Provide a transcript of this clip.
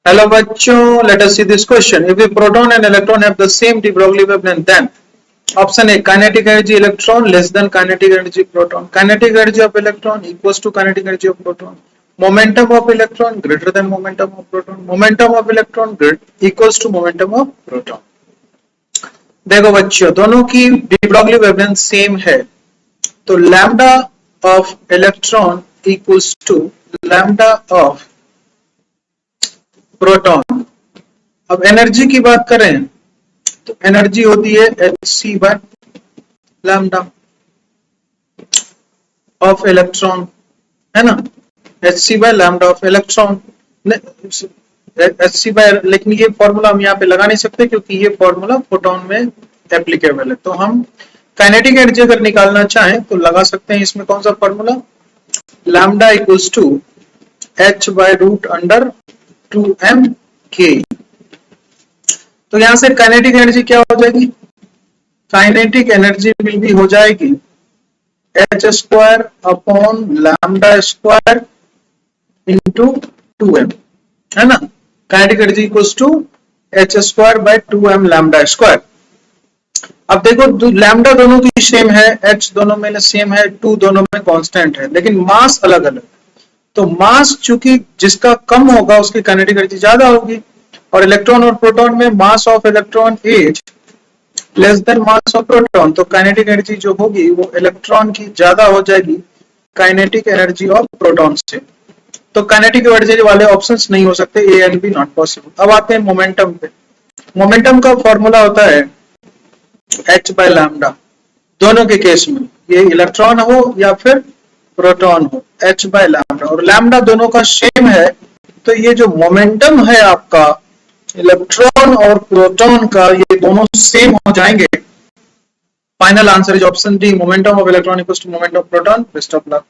Hello बच्चों, let us see this question. If a proton and electron have the same de Broglie wavelength, then option A kinetic energy electron less than kinetic energy proton. Kinetic energy of electron equals to kinetic energy of proton. Momentum of electron greater than momentum of proton. Momentum of electron equals to momentum of proton. देखो बच्चों, दोनों की de Broglie wavelength same है, तो lambda of electron equals to lambda of proton. अब energy की बात करें तो एनर्जी होती है hc by lambda of electron, है ना. hc by lambda of electron, hc by, लेकिन ये फॉर्मूला हम यहाँ पे लगा नहीं सकते क्योंकि ये फॉर्मूला फोटोन में एप्लीकेबल है. तो हम काइनेटिक एनर्जी अगर निकालना चाहें तो लगा सकते हैं इसमें कौन सा formula, lambda equals to h by root under 2m k. तो यहां से काइनेटिक एनर्जी क्या हो जाएगी, काइनेटिक एनर्जी विल भी हो जाएगी h square upon lambda square into 2m, है ना. Kinetic energy equals to h square by 2m lambda square. अब देखो लैम्डा दोनों की सेम है, h दोनों में सेम है, 2 दोनों में कांस्टेंट है, लेकिन मास अलग अलग. तो मास चूंकि जिसका कम होगा उसकी काइनेटिक एनर्जी ज्यादा होगी, और इलेक्ट्रॉन और प्रोटॉन में mass of electron is less then mass of proton, तो काइनेटिक एनर्जी जो होगी वो इलेक्ट्रॉन की ज्यादा हो जाएगी काइनेटिक एनर्जी ऑफ प्रोटॉन से. तो काइनेटिक एनर्जी वाले ऑप्शंस नहीं हो सकते, A and B not possible. अब आते हैं मोमेंटम पे. मोमेंटम का फॉर्मूला होता है h बाय लैम्डा. दोनों के केस में ये इलेक्ट्रॉन हो या फिर प्रोटॉन हो, h बाय लैम्डा, और लैम्डा दोनों का सेम है. तो ये जो मोमेंटम है आपका इलेक्ट्रॉन और प्रोटॉन का, ये दोनों सेम हो जाएंगे. Final answer is option D, momentum of electron equals to momentum of proton. Best of luck.